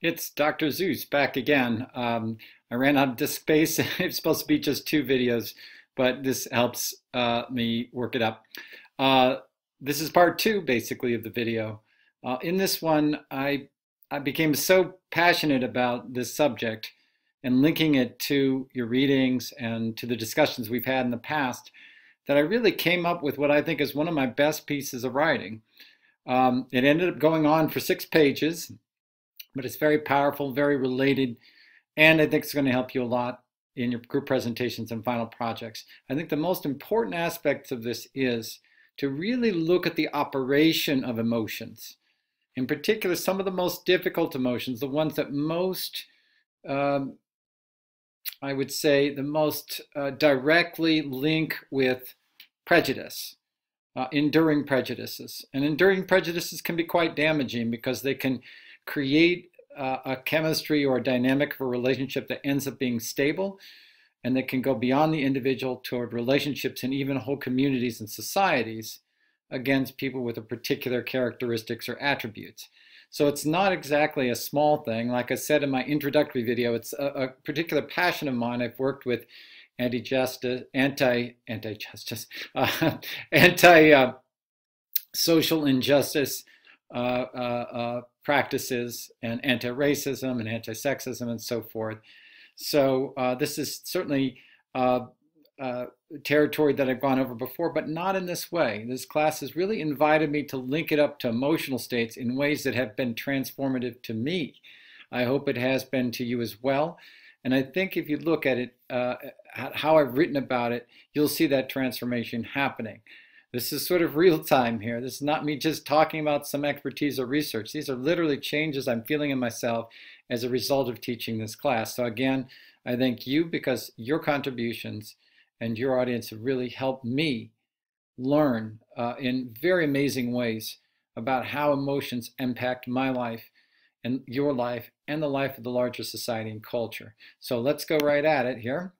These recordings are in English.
It's Dr. Zeus back again. I ran out of disk space. It's supposed to be just 2 videos, but this helps me work it up. This is part 2, basically, of the video. In this one, I became so passionate about this subject and linking it to your readings and to the discussions we've had in the past that I really came up with what I think is one of my best pieces of writing. It ended up going on for 6 pages, but it's very powerful, very related, and I think it's going to help you a lot in your group presentations and final projects. I think the most important aspect of this is to really look at the operation of emotions. In particular, some of the most difficult emotions, the ones that most, I would say, the most directly link with prejudice. Enduring prejudices. And enduring prejudices can be quite damaging because they can create a chemistry or a dynamic of a relationship that ends up being stable and that can go beyond the individual toward relationships and even whole communities and societies against people with a particular characteristics or attributes. So it's not exactly a small thing. Like I said in my introductory video, it's a particular passion of mine. I've worked with anti-social injustice practices and anti-racism and anti-sexism and so forth. So this is certainly territory that I've gone over before, but not in this way. This class has really invited me to link it up to emotional states in ways that have been transformative to me. I hope it has been to you as well. And I think if you look at it, how I've written about it, you'll see that transformation happening. This is sort of real time here. This is not me just talking about some expertise or research. These are literally changes I'm feeling in myself as a result of teaching this class. So again, I thank you because your contributions and your audience have really helped me learn in very amazing ways about how emotions impact my life and your life and the life of the larger society and culture. So let's go right at it here.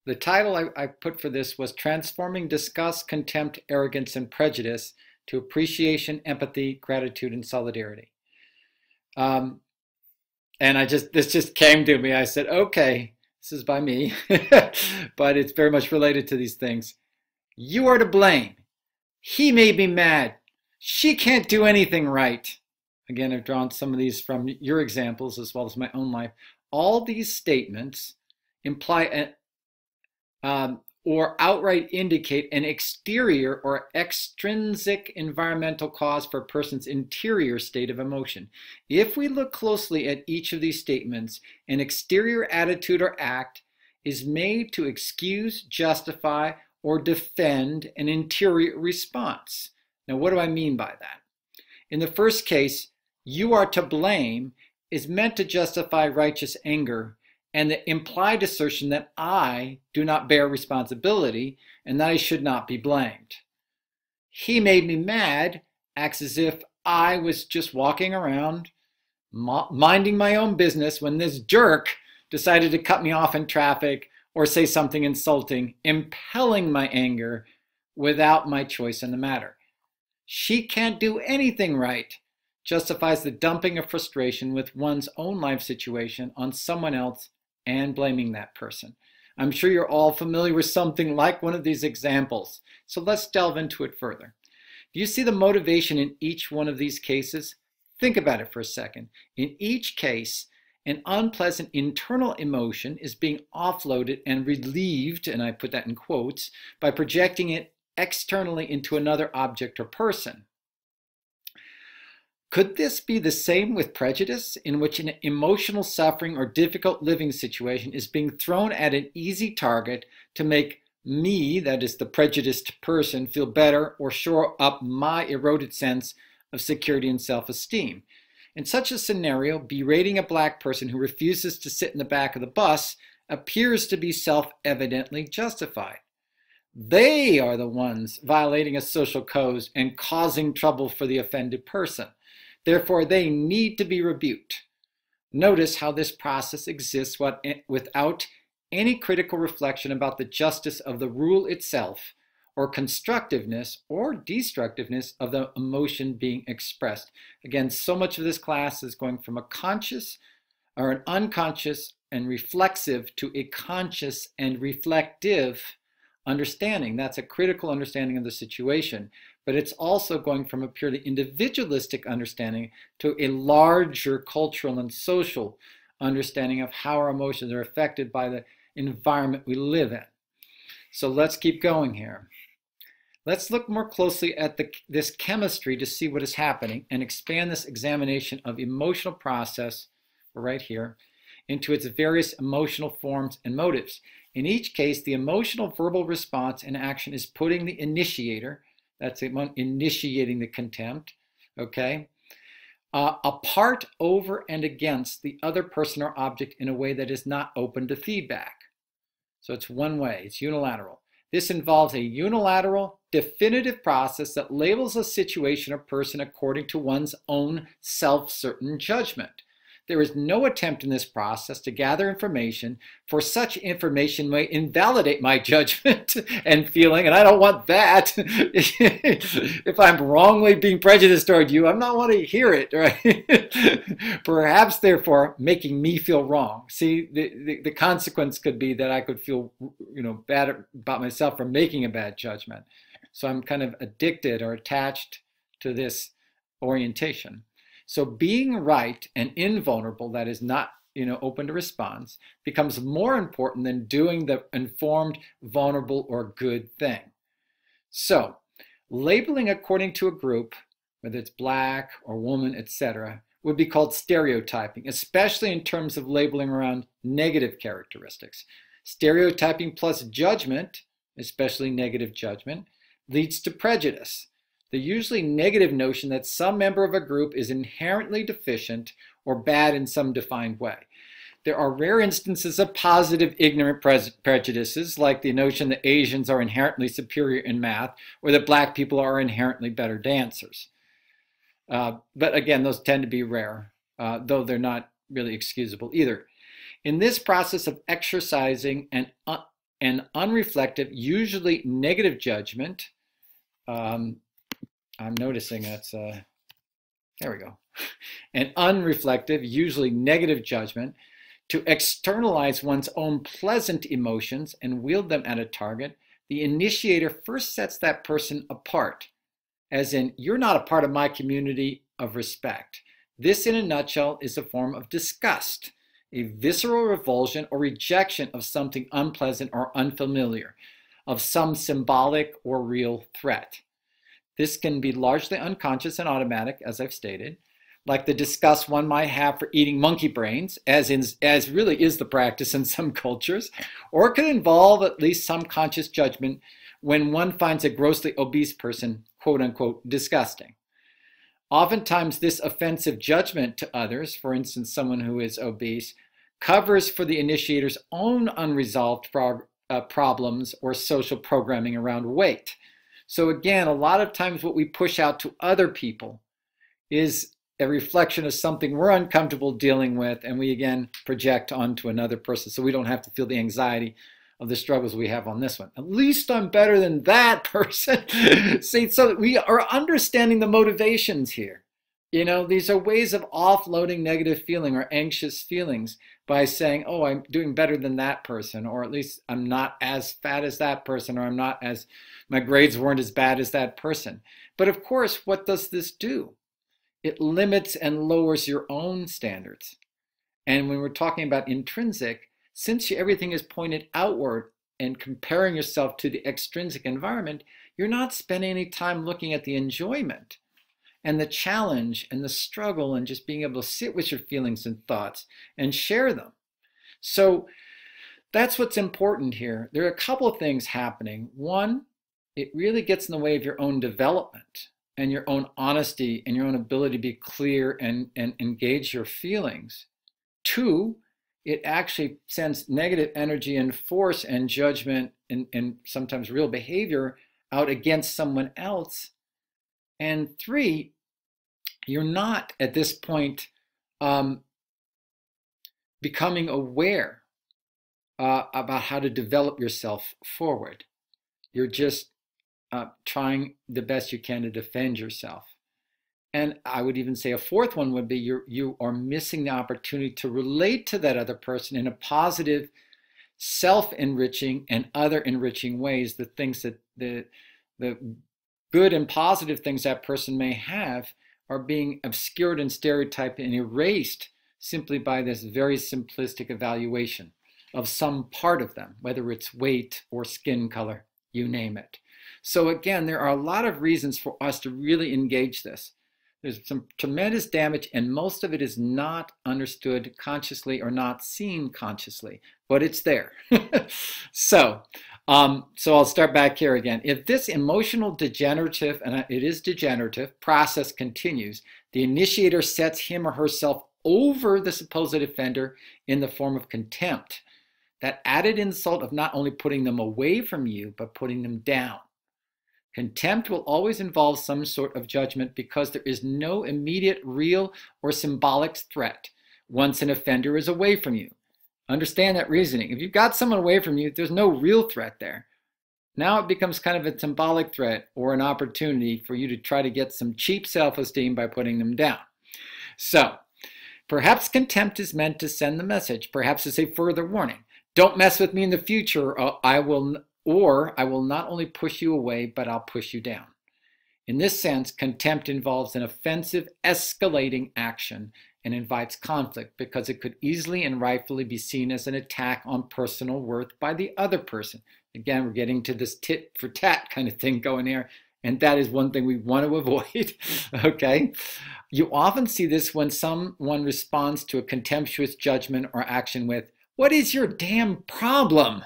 The title I put for this was Transforming Disgust, Contempt, Arrogance, and Prejudice to Appreciation, Empathy, Gratitude, and Solidarity. And this just came to me. I said, okay, this is by me, but it's very much related to these things. You are to blame. He made me mad. She can't do anything right. Again, I've drawn some of these from your examples as well as my own life. All these statements imply or outright indicate an exterior or extrinsic environmental cause for a person's interior state of emotion. If we look closely at each of these statements, an exterior attitude or act is made to excuse, justify, or defend an interior response. Now, what do I mean by that? In the first case, you are to blame is meant to justify righteous anger and the implied assertion that I do not bear responsibility and that I should not be blamed. He made me mad acts as if I was just walking around minding my own business when this jerk decided to cut me off in traffic or say something insulting, impelling my anger without my choice in the matter. She can't do anything right justifies the dumping of frustration with one's own life situation on someone else and blaming that person. I'm sure you're all familiar with something like one of these examples, so let's delve into it further. Do you see the motivation in each one of these cases? Think about it for a second. In each case, an unpleasant internal emotion is being offloaded and relieved, and I put that in quotes, by projecting it externally into another object or person. Could this be the same with prejudice, in which an emotional suffering or difficult living situation is being thrown at an easy target to make me, that is the prejudiced person, feel better or shore up my eroded sense of security and self-esteem? In such a scenario, berating a black person who refuses to sit in the back of the bus appears to be self-evidently justified. They are the ones violating a social code and causing trouble for the offended person. Therefore, they need to be rebuked. Notice how this process exists without any critical reflection about the justice of the rule itself or constructiveness or destructiveness of the emotion being expressed. Again, so much of this class is going from a conscious or an unconscious and reflexive to a conscious and reflective understanding. That's a critical understanding of the situation. But it's also going from a purely individualistic understanding to a larger cultural and social understanding of how our emotions are affected by the environment we live in. So let's keep going here. Let's look more closely at this chemistry to see what is happening and expand this examination of emotional process, right here, into its various emotional forms and motives. In each case, the emotional verbal response and action is putting the initiator, that's initiating the contempt, okay, apart, over, and against the other person or object in a way that is not open to feedback. So it's one way, it's unilateral. This involves a unilateral, definitive process that labels a situation or person according to one's own self-certain judgment. There is no attempt in this process to gather information, for such information may invalidate my judgment and feeling, and I don't want that. If I'm wrongly being prejudiced toward you, I'm not want to hear it, right? Perhaps, therefore, making me feel wrong. See, the consequence could be that I could feel, bad about myself for making a bad judgment. So I'm kind of addicted or attached to this orientation. So being right and invulnerable, that is not, open to response, becomes more important than doing the informed, vulnerable, or good thing. So labeling according to a group, whether it's black or woman, etc., would be called stereotyping, especially in terms of labeling around negative characteristics. Stereotyping plus judgment, especially negative judgment, leads to prejudice, the usually negative notion that some member of a group is inherently deficient or bad in some defined way. There are rare instances of positive ignorant prejudices, like the notion that Asians are inherently superior in math or that black people are inherently better dancers. But again, those tend to be rare, though they're not really excusable either. In this process of exercising an unreflective, usually negative judgment, I'm noticing that's, there we go, an unreflective, usually negative judgment, to externalize one's own pleasant emotions and wield them at a target, the initiator first sets that person apart, as in, you're not a part of my community of respect. This, in a nutshell, is a form of disgust, a visceral revulsion or rejection of something unpleasant or unfamiliar, of some symbolic or real threat. This can be largely unconscious and automatic, as I've stated, like the disgust one might have for eating monkey brains, as really is the practice in some cultures, or it could involve at least some conscious judgment when one finds a grossly obese person, quote unquote, disgusting. Oftentimes, this offensive judgment to others, for instance, someone who is obese, covers for the initiator's own unresolved problems or social programming around weight. So again, a lot of times what we push out to other people is a reflection of something we're uncomfortable dealing with, and we again project onto another person so we don't have to feel the anxiety of the struggles we have on this one. At least I'm better than that person. See, so we are understanding the motivations here. These are ways of offloading negative feeling or anxious feelings by saying, oh, I'm doing better than that person, or at least I'm not as fat as that person, or my grades weren't as bad as that person. But of course, what does this do? It limits and lowers your own standards. And when we're talking about intrinsic, since everything is pointed outward and comparing yourself to the extrinsic environment, you're not spending any time looking at the enjoyment and the challenge and the struggle and just being able to sit with your feelings and thoughts and share them. So that's what's important here. There are a couple of things happening. One, it really gets in the way of your own development and your own honesty and your own ability to be clear and engage your feelings. Two, it actually sends negative energy and force and judgment and sometimes real behavior out against someone else. And three, you're not at this point becoming aware about how to develop yourself forward. You're just trying the best you can to defend yourself. And I would even say a fourth one would be you are missing the opportunity to relate to that other person in a positive, self-enriching and other enriching ways. The things that the good and positive things that person may have are being obscured and stereotyped and erased simply by this very simplistic evaluation of some part of them, whether it's weight or skin color, you name it. So again, there are a lot of reasons for us to really engage this. There's some tremendous damage, and most of it is not understood consciously or not seen consciously, but it's there. So I'll start back here again. If this emotional degenerative, and it is degenerative, process continues, the initiator sets him or herself over the supposed offender in the form of contempt. That added insult of not only putting them away from you, but putting them down. Contempt will always involve some sort of judgment because there is no immediate, real, or symbolic threat once an offender is away from you. Understand that reasoning. If you've got someone away from you, there's no real threat there. Now it becomes kind of a symbolic threat or an opportunity for you to try to get some cheap self-esteem by putting them down. So, perhaps contempt is meant to send the message. Perhaps it's a further warning. Don't mess with me in the future, or I will not only push you away, but I'll push you down. In this sense, contempt involves an offensive, escalating action and invites conflict because it could easily and rightfully be seen as an attack on personal worth by the other person. Again, we're getting to this tit for tat kind of thing going here, and that is one thing we want to avoid, okay? You often see this when someone responds to a contemptuous judgment or action with, "What is your damn problem?"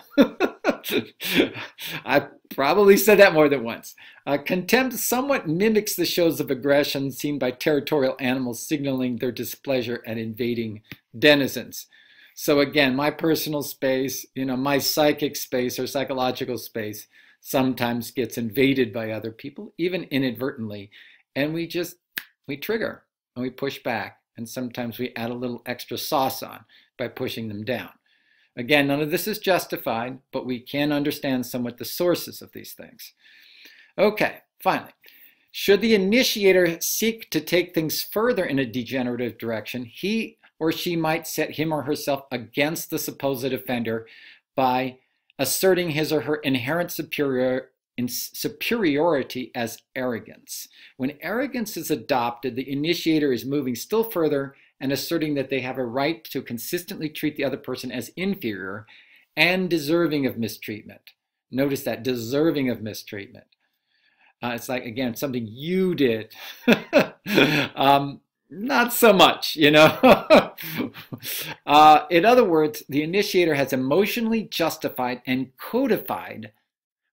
I probably said that more than once. Contempt somewhat mimics the shows of aggression seen by territorial animals signaling their displeasure at invading denizens. So again, my personal space, my psychic space or psychological space sometimes gets invaded by other people, even inadvertently. And we trigger and we push back. And sometimes we add a little extra sauce on by pushing them down. Again, none of this is justified, but we can understand somewhat the sources of these things. Okay, finally, should the initiator seek to take things further in a degenerative direction, he or she might set him or herself against the supposed offender by asserting his or her inherent superiority as arrogance. When arrogance is adopted, the initiator is moving still further and asserting that they have a right to consistently treat the other person as inferior and deserving of mistreatment. Notice that, deserving of mistreatment. It's like, again, something you did. Not so much, In other words, the initiator has emotionally justified and codified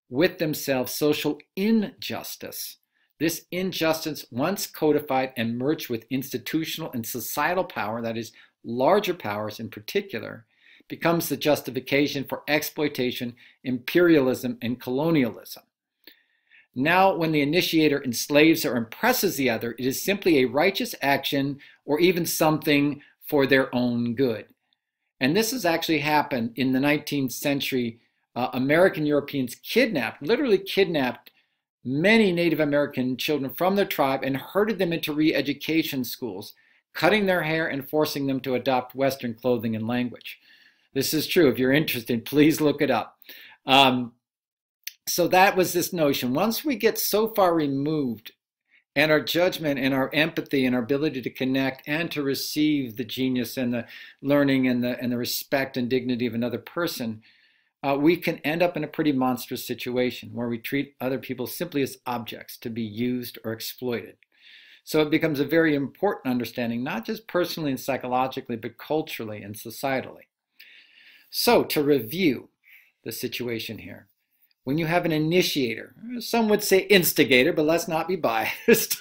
with themselves social injustice. This injustice, once codified and merged with institutional and societal power, that is, larger powers in particular, becomes the justification for exploitation, imperialism, and colonialism. Now, when the initiator enslaves or oppresses the other, it is simply a righteous action or even something for their own good. And this has actually happened in the 19th century. American Europeans literally kidnapped many Native American children from their tribe and herded them into re-education schools, cutting their hair and forcing them to adopt Western clothing and language. This is true. If you're interested, please look it up. So that was this notion. Once we get so far removed, and our judgment and our empathy and our ability to connect and to receive the genius and the learning and the respect and dignity of another person, we can end up in a pretty monstrous situation where we treat other people simply as objects to be used or exploited. So it becomes a very important understanding, not just personally and psychologically, but culturally and societally. So to review the situation here, when you have an initiator, some would say instigator, but let's not be biased,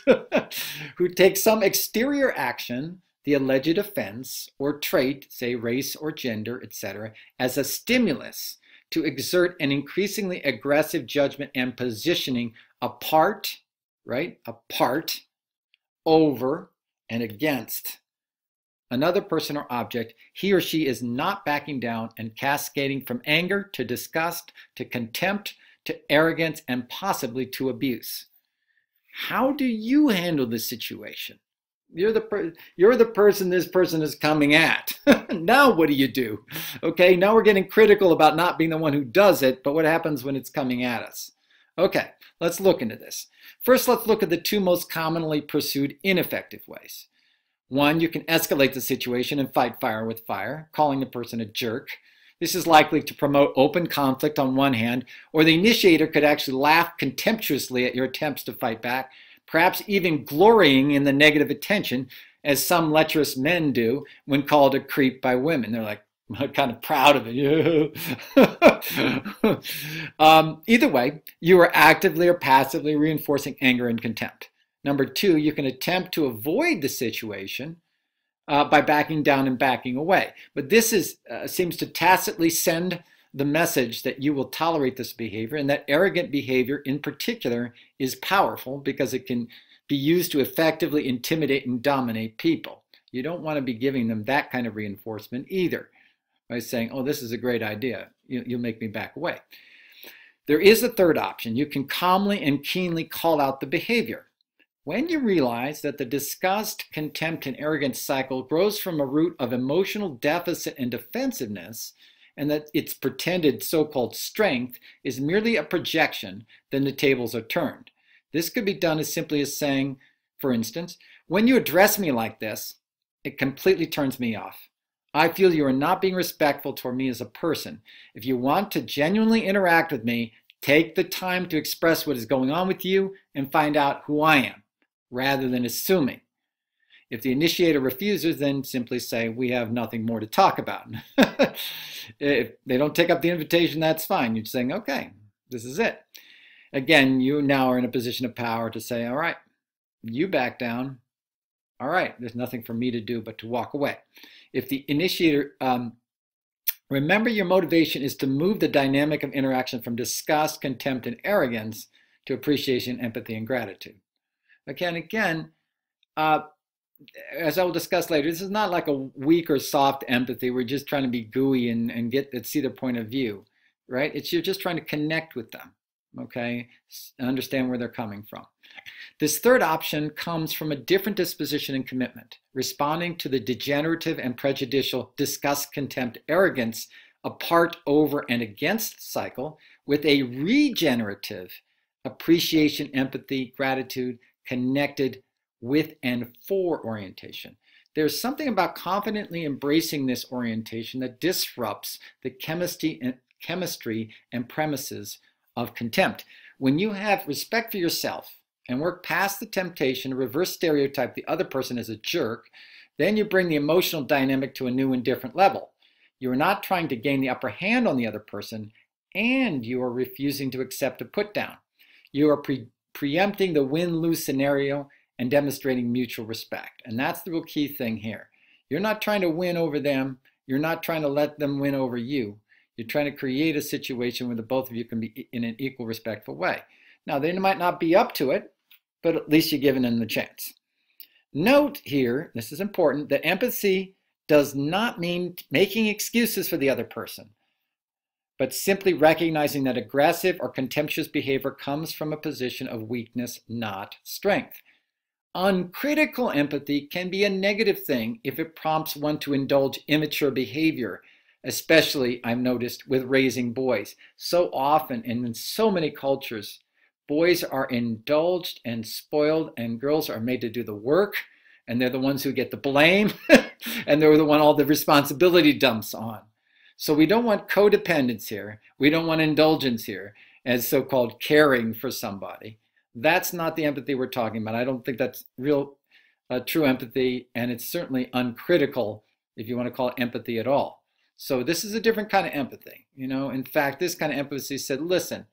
who takes some exterior action, the alleged offense or trait, say race or gender, etc., as a stimulus to exert an increasingly aggressive judgment and positioning apart, over, and against another person or object, he or she is not backing down and cascading from anger to disgust to contempt to arrogance, and possibly to abuse. How do you handle this situation? You're the person this person is coming at. Now what do you do? Okay, now we're getting critical about not being the one who does it, but what happens when it's coming at us? Okay, let's look into this. First, let's look at the two most commonly pursued ineffective ways. One, you can escalate the situation and fight fire with fire, calling the person a jerk. This is likely to promote open conflict on one hand, or the initiator could actually laugh contemptuously at your attempts to fight back, perhaps even glorying in the negative attention, as some lecherous men do when called a creep by women. They're like, kind of proud of it. Either way, you are actively or passively reinforcing anger and contempt. Number two, you can attempt to avoid the situation by backing down and backing away. But this seems to tacitly send the message that you will tolerate this behavior, and that arrogant behavior in particular is powerful because it can be used to effectively intimidate and dominate people. You don't want to be giving them that kind of reinforcement either by saying, oh, this is a great idea, you'll make me back away. There is a third option. You can calmly and keenly call out the behavior. When you realize that the disgust, contempt, and arrogance cycle grows from a root of emotional deficit and defensiveness, and that its pretended so-called strength is merely a projection, then the tables are turned. This could be done as simply as saying, for instance, when you address me like this, it completely turns me off. I feel you are not being respectful toward me as a person. If you want to genuinely interact with me, take the time to express what is going on with you and find out who I am, rather than assuming. If the initiator refuses, then simply say, we have nothing more to talk about. If they don't take up the invitation, that's fine. You're saying, okay, this is it. Again, you now are in a position of power to say, all right, you back down. All right, there's nothing for me to do but to walk away. If the initiator, remember your motivation is to move the dynamic of interaction from disgust, contempt, and arrogance to appreciation, empathy, and gratitude. Again, as I will discuss later, this is not like a weak or soft empathy. We're just trying to be gooey and see their point of view, right? You're just trying to connect with them, okay? Understand where they're coming from. This third option comes from a different disposition and commitment, responding to the degenerative and prejudicial disgust, contempt, arrogance, apart, over, and against cycle with a regenerative appreciation, empathy, gratitude, connected with and for orientation. There's something about confidently embracing this orientation that disrupts the chemistry and premises of contempt. When you have respect for yourself and work past the temptation to reverse stereotype the other person as a jerk, then you bring the emotional dynamic to a new and different level. You are not trying to gain the upper hand on the other person, and you are refusing to accept a put down. You are preempting the win-lose scenario and demonstrating mutual respect. And that's the real key thing here. You're not trying to win over them. You're not trying to let them win over you. You're trying to create a situation where the both of you can be in an equal, respectful way. Now, they might not be up to it, but at least you're giving them the chance. Note here, this is important, that empathy does not mean making excuses for the other person, but simply recognizing that aggressive or contemptuous behavior comes from a position of weakness, not strength. Uncritical empathy can be a negative thing if it prompts one to indulge immature behavior, especially, I've noticed, with raising boys. So often and in so many cultures, boys are indulged and spoiled, and girls are made to do the work, and they're the ones who get the blame, and they're the one all the responsibility dumps on. So we don't want codependence here. We don't want indulgence here as so-called caring for somebody. That's not the empathy we're talking about. I don't think that's real, true empathy, and it's certainly uncritical, if you want to call it empathy at all. So this is a different kind of empathy. In fact, this kind of empathy said, listen,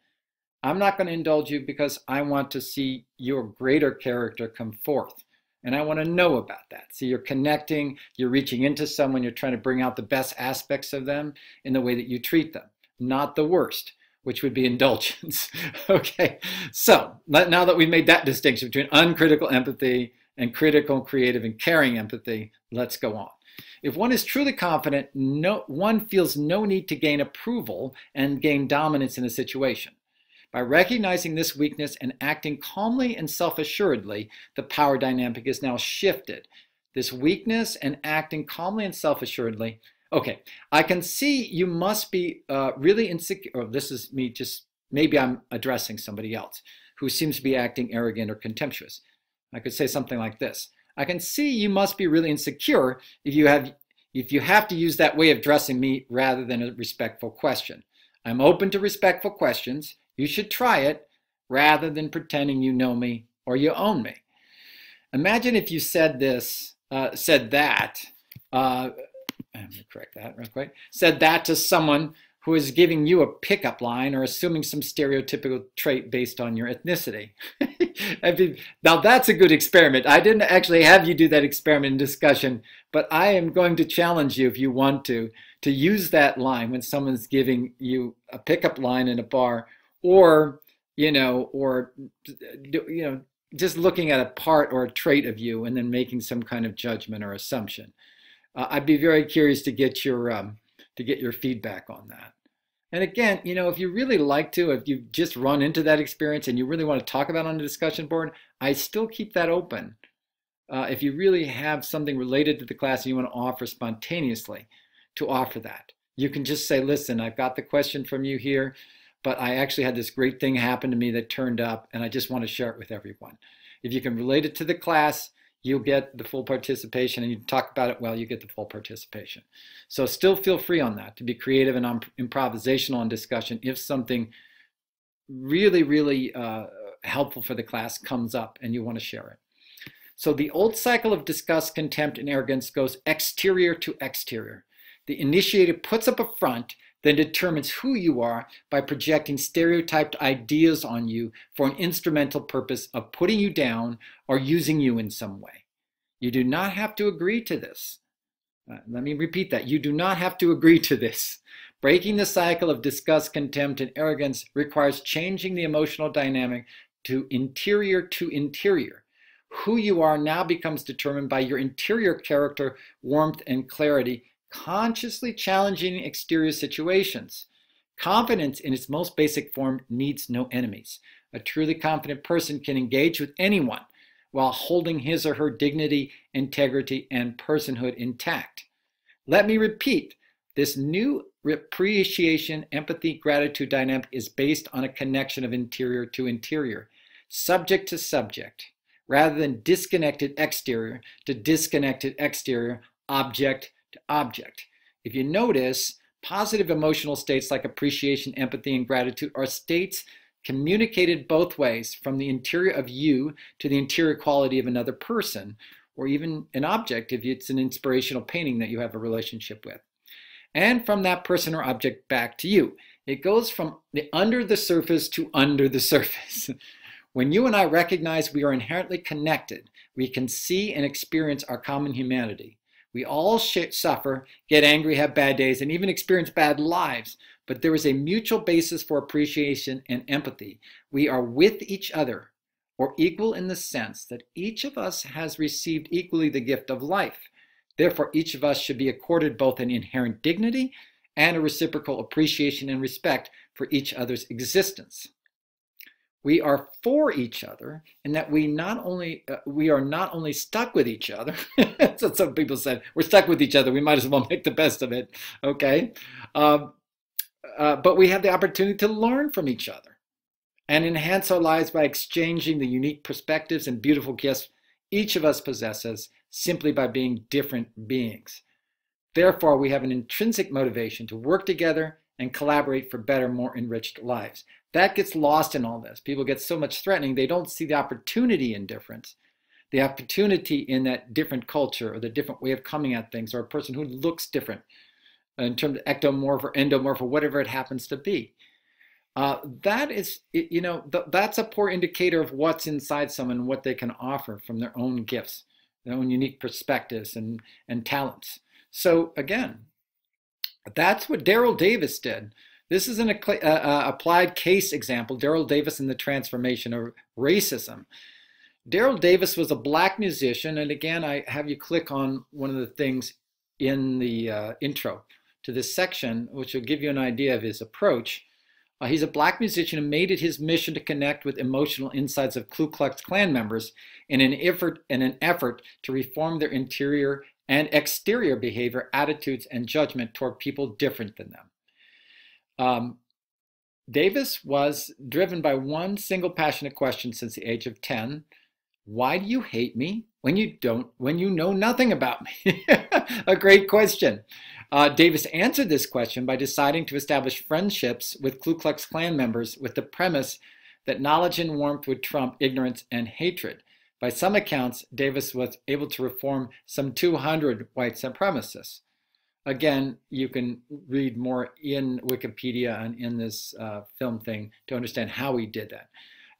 I'm not going to indulge you because I want to see your greater character come forth. And I want to know about that. So you're connecting, you're reaching into someone, you're trying to bring out the best aspects of them in the way that you treat them, not the worst, which would be indulgence. Okay, so now that we've made that distinction between uncritical empathy and critical, creative, and caring empathy, let's go on. If one is truly confident, one feels no need to gain approval and gain dominance in a situation. By recognizing this weakness and acting calmly and self-assuredly, the power dynamic is now shifted. This weakness and acting calmly and self-assuredly. Okay, I can see you must be really insecure. Oh, this is me just, maybe I'm addressing somebody else who seems to be acting arrogant or contemptuous. I could say something like this. I can see you must be really insecure if you have to use that way of addressing me rather than a respectful question. I'm open to respectful questions. You should try it rather than pretending you know me or you own me. Imagine if you said this, said that to someone who is giving you a pickup line or assuming some stereotypical trait based on your ethnicity. I mean, now that's a good experiment. I didn't actually have you do that experiment in discussion, but I am going to challenge you, if you want to use that line when someone's giving you a pickup line in a bar, or just looking at a part or a trait of you and then making some kind of judgment or assumption. I'd be very curious to get your feedback on that. And again, if you really like to, if you just run into that experience and you really want to talk about it on the discussion board, I still keep that open. If you really have something related to the class and you want to offer spontaneously, to offer that. You can just say, listen, I've got the question from you here, but I actually had this great thing happen to me that turned up, and I just want to share it with everyone. If you can relate it to the class, you'll get the full participation, and you talk about it well, you get the full participation. So still feel free on that, to be creative and improvisational in discussion if something really, really helpful for the class comes up and you want to share it. So the old cycle of disgust, contempt, and arrogance goes exterior to exterior. The initiator puts up a front, then determines who you are by projecting stereotyped ideas on you for an instrumental purpose of putting you down or using you in some way. You do not have to agree to this. Let me repeat that. You do not have to agree to this. Breaking the cycle of disgust, contempt, and arrogance requires changing the emotional dynamic to interior. Who you are now becomes determined by your interior character, warmth, and clarity, consciously challenging exterior situations. Confidence in its most basic form needs no enemies. A truly confident person can engage with anyone while holding his or her dignity, integrity, and personhood intact. Let me repeat, this new appreciation, empathy, gratitude dynamic is based on a connection of interior to interior, subject to subject, rather than disconnected exterior to disconnected exterior, object to object. If you notice, positive emotional states like appreciation, empathy, and gratitude are states communicated both ways, from the interior of you to the interior quality of another person, or even an object if it's an inspirational painting that you have a relationship with, and from that person or object back to you. It goes from the under the surface to under the surface. When you and I recognize we are inherently connected, we can see and experience our common humanity. We all suffer, get angry, have bad days, and even experience bad lives, but there is a mutual basis for appreciation and empathy. We are with each other, or equal in the sense that each of us has received equally the gift of life. Therefore, each of us should be accorded both an inherent dignity and a reciprocal appreciation and respect for each other's existence. We are for each other in that we are not only stuck with each other. That's what some people said. We're stuck with each other. We might as well make the best of it. Okay, but we have the opportunity to learn from each other and enhance our lives by exchanging the unique perspectives and beautiful gifts each of us possesses simply by being different beings. Therefore, we have an intrinsic motivation to work together and collaborate for better, more enriched lives. That gets lost in all this. People get so much threatening, they don't see the opportunity in difference, the opportunity in that different culture or the different way of coming at things, or a person who looks different in terms of ectomorph or endomorph or whatever it happens to be. That is, that's a poor indicator of what's inside someone and what they can offer from their own gifts, their own unique perspectives and talents. So again, that's what Darrell Davis did. This is an applied case example, Darrell Davis and the transformation of racism. Darrell Davis was a black musician, and again, I have you click on one of the things in the intro to this section, which will give you an idea of his approach. He's a black musician who made it his mission to connect with emotional insides of Ku Klux Klan members in an effort to reform their interior and exterior behavior, attitudes, and judgment toward people different than them. Davis was driven by one single passionate question since the age of 10. Why do you hate me when you know nothing about me? A great question. Davis answered this question by deciding to establish friendships with Ku Klux Klan members with the premise that knowledge and warmth would trump ignorance and hatred. By some accounts, Davis was able to reform some 200 white supremacists. Again, you can read more in Wikipedia and in this film thing to understand how he did that.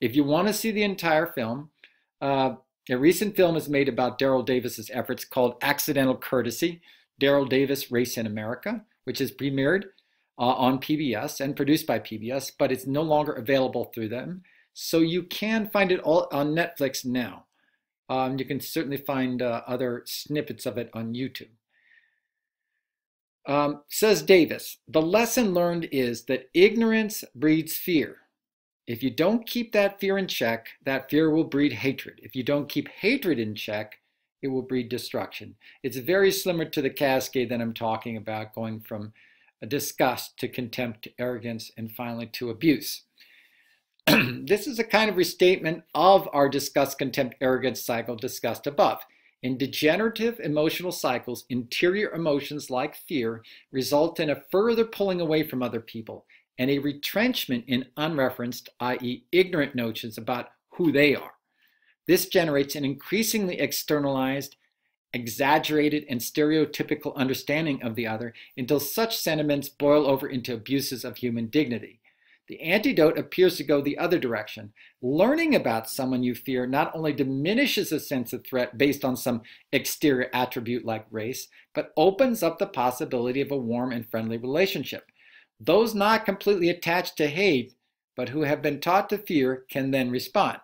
If you want to see the entire film, a recent film is made about Darrell Davis's efforts called Accidental Courtesy, Darrell Davis, Race in America, which is premiered on PBS and produced by PBS, but it's no longer available through them. So you can find it all on Netflix now. You can certainly find other snippets of it on YouTube. Says Davis, the lesson learned is that ignorance breeds fear. If you don't keep that fear in check, that fear will breed hatred. If you don't keep hatred in check, it will breed destruction. It's very similar to the cascade that I'm talking about, going from disgust to contempt to arrogance and finally to abuse. This is a kind of restatement of our disgust, contempt, arrogance cycle discussed above. In degenerative emotional cycles, interior emotions like fear result in a further pulling away from other people and a retrenchment in unreferenced, i.e. ignorant notions about who they are. This generates an increasingly externalized, exaggerated, and stereotypical understanding of the other until such sentiments boil over into abuses of human dignity. The antidote appears to go the other direction. Learning about someone you fear not only diminishes a sense of threat based on some exterior attribute like race, but opens up the possibility of a warm and friendly relationship. Those not completely attached to hate, but who have been taught to fear, can then respond.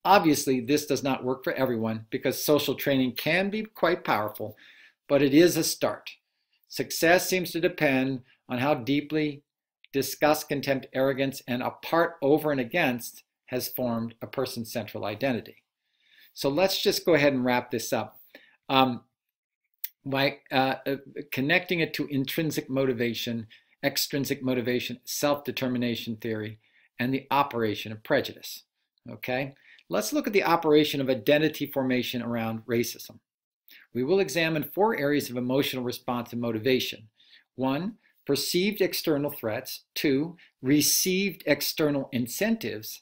Obviously, this does not work for everyone because social training can be quite powerful, but it is a start. Success seems to depend on how deeply disgust, contempt, arrogance, and apart, over, and against has formed a person's central identity. So let's just go ahead and wrap this up by connecting it to intrinsic motivation, extrinsic motivation, self-determination theory, and the operation of prejudice. Okay? Let's look at the operation of identity formation around racism. We will examine 4 areas of emotional response and motivation. 1, perceived external threats. 2, received external incentives.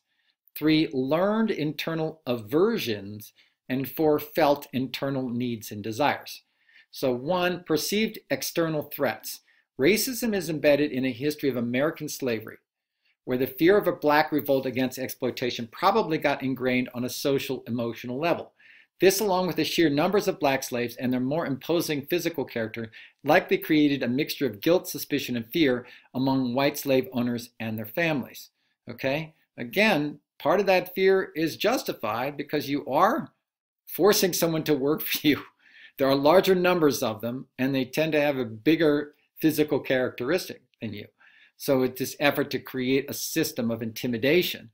3, learned internal aversions. And 4, felt internal needs and desires. So 1, perceived external threats. Racism is embedded in a history of American slavery, where the fear of a black revolt against exploitation probably got ingrained on a social, emotional level. This, along with the sheer numbers of black slaves and their more imposing physical character, likely created a mixture of guilt, suspicion, and fear among white slave owners and their families. Okay? Again, part of that fear is justified because you are forcing someone to work for you. There are larger numbers of them, and they tend to have a bigger physical characteristic than you. So it's this effort to create a system of intimidation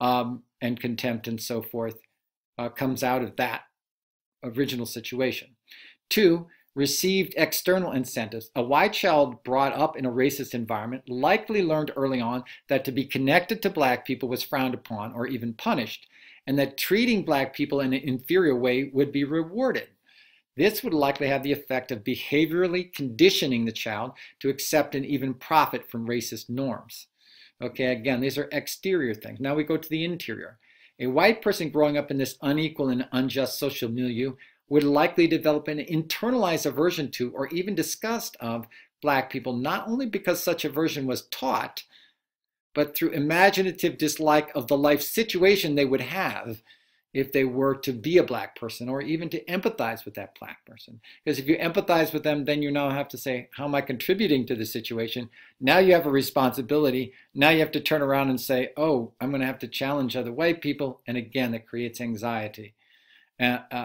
and contempt and so forth comes out of that original situation. 2, received external incentives. A white child brought up in a racist environment likely learned early on that to be connected to black people was frowned upon or even punished, and that treating black people in an inferior way would be rewarded. This would likely have the effect of behaviorally conditioning the child to accept and even profit from racist norms. Okay, again, these are exterior things. Now we go to the interior. A white person growing up in this unequal and unjust social milieu would likely develop an internalized aversion to or even disgust of black people, not only because such aversion was taught, but through imaginative dislike of the life situation they would have if they were to be a black person or even to empathize with that black person. Because if you empathize with them, then you now have to say, how am I contributing to the situation? Now you have a responsibility. Now you have to turn around and say, oh, I'm going to have to challenge other white people. And again, that creates anxiety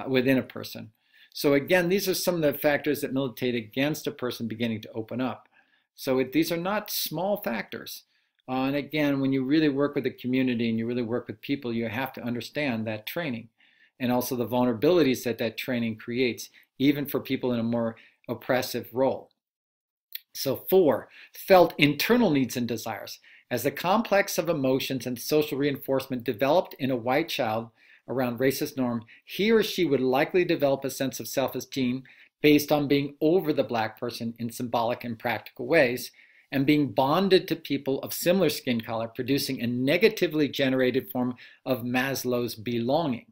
within a person. So again, these are some of the factors that militate against a person beginning to open up. So these are not small factors. And again, when you really work with the community and you really work with people, you have to understand that training and also the vulnerabilities that that training creates, even for people in a more oppressive role. So 4, felt internal needs and desires. As the complex of emotions and social reinforcement developed in a white child around racist norm, he or she would likely develop a sense of self-esteem based on being over the black person in symbolic and practical ways, and being bonded to people of similar skin color, producing a negatively generated form of Maslow's belonging.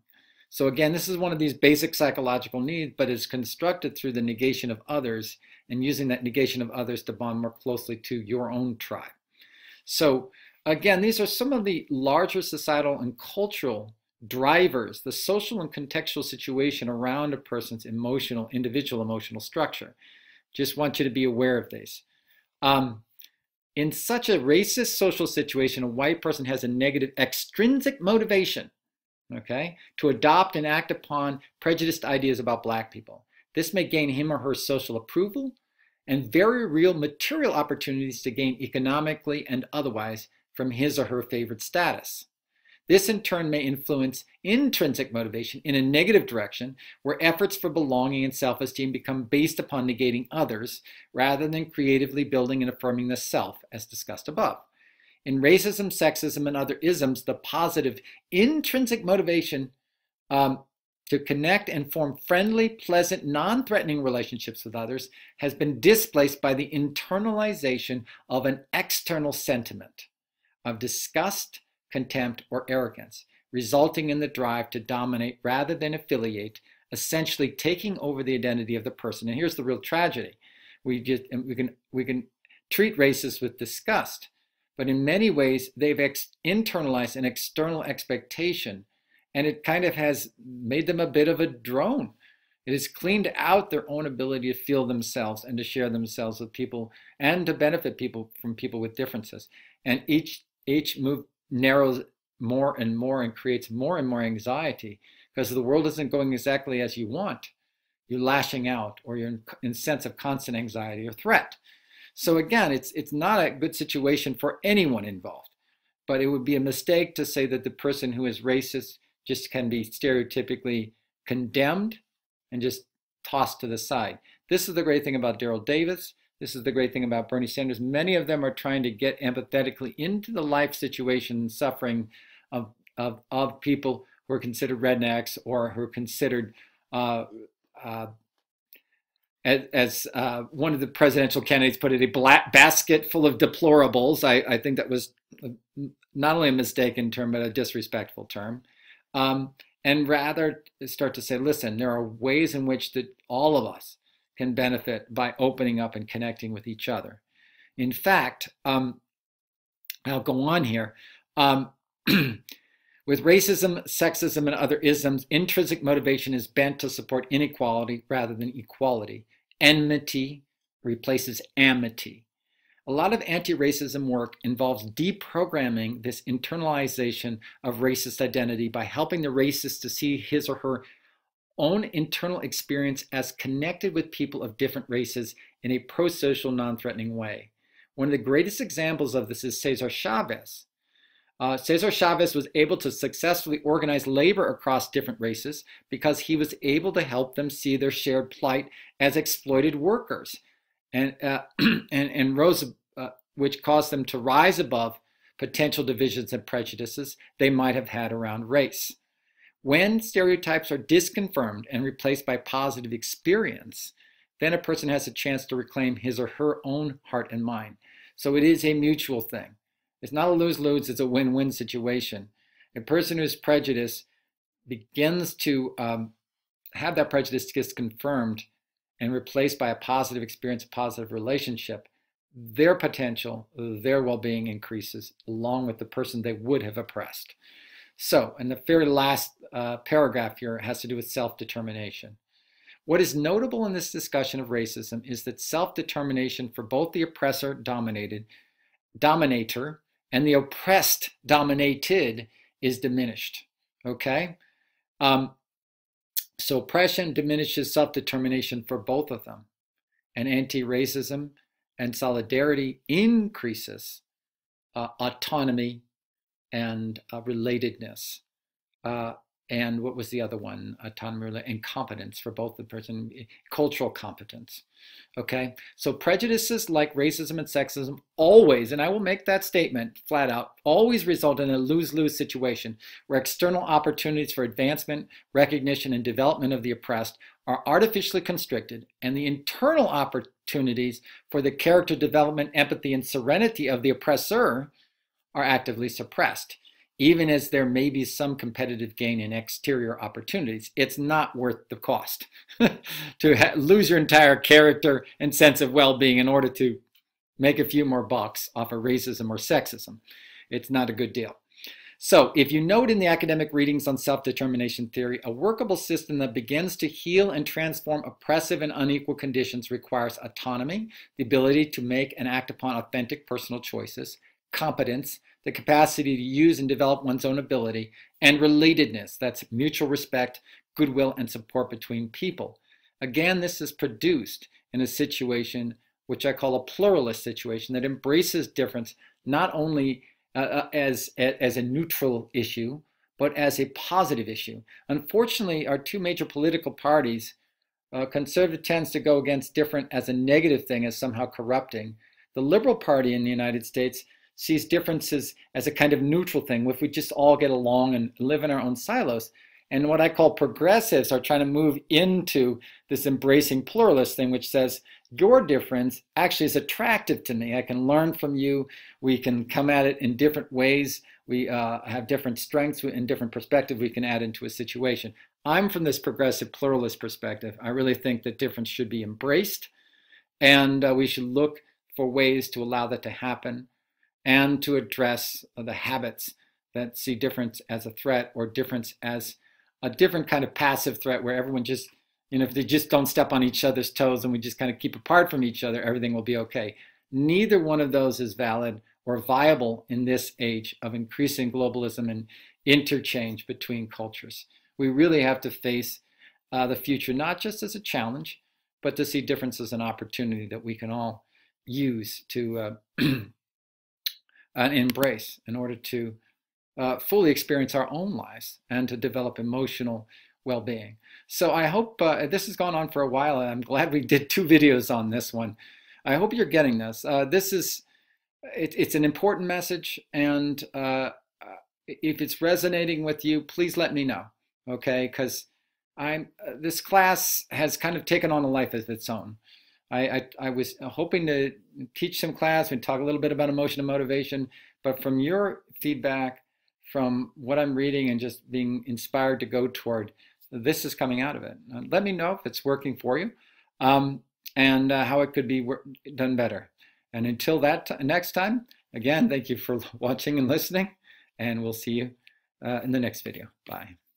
So again, this is one of these basic psychological needs, but is constructed through the negation of others and using that negation of others to bond more closely to your own tribe. So again, these are some of the larger societal and cultural drivers, the social and contextual situation around a person's individual emotional structure. Just want you to be aware of these. In such a racist social situation, a white person has a negative extrinsic motivation, okay, to adopt and act upon prejudiced ideas about black people. This may gain him or her social approval and very real material opportunities to gain economically and otherwise from his or her favored status. This in turn may influence intrinsic motivation in a negative direction, where efforts for belonging and self-esteem become based upon negating others rather than creatively building and affirming the self, as discussed above. In racism, sexism, and other isms, the positive intrinsic motivation to connect and form friendly, pleasant, non-threatening relationships with others has been displaced by the internalization of an external sentiment of disgust, contempt, or arrogance, resulting in the drive to dominate rather than affiliate, essentially taking over the identity of the person. And here's the real tragedy. We can treat racists with disgust, but in many ways they've internalized an external expectation, and it kind of has made them a bit of a drone. It has cleaned out their own ability to feel themselves and to share themselves with people and to benefit people from people with differences. And each move narrows more and more and creates more and more anxiety, because the world isn't going exactly as you want. You're lashing out, or you're in sense of constant anxiety or threat. So again, it's not a good situation for anyone involved, but it would be a mistake to say that the person who is racist just can be stereotypically condemned and just tossed to the side. This is the great thing about Darrell Davis. This is the great thing about Bernie Sanders. Many of them are trying to get empathetically into the life situation and suffering of people who are considered rednecks, or who are considered, as one of the presidential candidates put it, a black basket full of deplorables. I think that was not only a mistaken term, but a disrespectful term. And rather start to say, listen, there are ways in which that all of us can benefit by opening up and connecting with each other. In fact, I'll go on here. With racism, sexism, and other isms, intrinsic motivation is bent to support inequality rather than equality. Enmity replaces amity. A lot of anti-racism work involves deprogramming this internalization of racist identity by helping the racist to see his or her own internal experience as connected with people of different races in a pro-social, non-threatening way. One of the greatest examples of this is Cesar Chavez. Cesar Chavez was able to successfully organize labor across different races because he was able to help them see their shared plight as exploited workers, and which caused them to rise above potential divisions and prejudices they might have had around race. When stereotypes are disconfirmed and replaced by positive experience, then a person has a chance to reclaim his or her own heart and mind. So it is a mutual thing. It's not a lose-lose, it's a win-win situation. A person who's prejudiced begins to have that prejudice disconfirmed and replaced by a positive experience, a positive relationship. Their potential, their well-being increases along with the person they would have oppressed. So, and the very last paragraph here has to do with self-determination. What is notable in this discussion of racism is that self-determination for both the dominator, and the oppressed, dominated, is diminished, okay? So oppression diminishes self-determination for both of them, and anti-racism and solidarity increases autonomy, and relatedness. And what was the other one? Autonomy and competence for both the person, cultural competence. Okay, so prejudices like racism and sexism always, and I will make that statement flat out, always result in a lose-lose situation where external opportunities for advancement, recognition, and development of the oppressed are artificially constricted, and the internal opportunities for the character development, empathy, and serenity of the oppressor are actively suppressed. Even as there may be some competitive gain in exterior opportunities, it's not worth the cost to lose your entire character and sense of well-being in order to make a few more bucks off of racism or sexism. It's not a good deal. So if you note in the academic readings on self-determination theory, a workable system that begins to heal and transform oppressive and unequal conditions requires autonomy, the ability to make and act upon authentic personal choices, competence, the capacity to use and develop one's own ability, and relatedness, that's mutual respect, goodwill, and support between people. Again, this is produced in a situation which I call a pluralist situation that embraces difference not only as a neutral issue, but as a positive issue. Unfortunately, our two major political parties, conservative tends to go against different as a negative thing, as somehow corrupting. The Liberal Party in the United States sees differences as a kind of neutral thing, if we just all get along and live in our own silos. And what I call progressives are trying to move into this embracing pluralist thing, which says, your difference actually is attractive to me. I can learn from you. We can come at it in different ways. We have different strengths and different perspectives we can add into a situation. I'm from this progressive pluralist perspective. I really think that difference should be embraced, and we should look for ways to allow that to happen, and to address the habits that see difference as a threat, or difference as a different kind of passive threat where everyone just, if they just don't step on each other's toes and we just kind of keep apart from each other, everything will be okay. Neither one of those is valid or viable in this age of increasing globalism and interchange between cultures. We really have to face the future not just as a challenge, but to see difference as an opportunity that we can all use to embrace in order to fully experience our own lives and to develop emotional well-being. So I hope this has gone on for a while, and I'm glad we did 2 videos on this one. I hope you're getting this. It's an important message, and if it's resonating with you, please let me know, okay? Because this class has kind of taken on a life of its own. I was hoping to teach some class and talk a little bit about emotion and motivation, but from your feedback, from what I'm reading and just being inspired to go toward, this is coming out of it. Let me know if it's working for you, and how it could be done better. And until that next time, again, thank you for watching and listening, and we'll see you in the next video. Bye.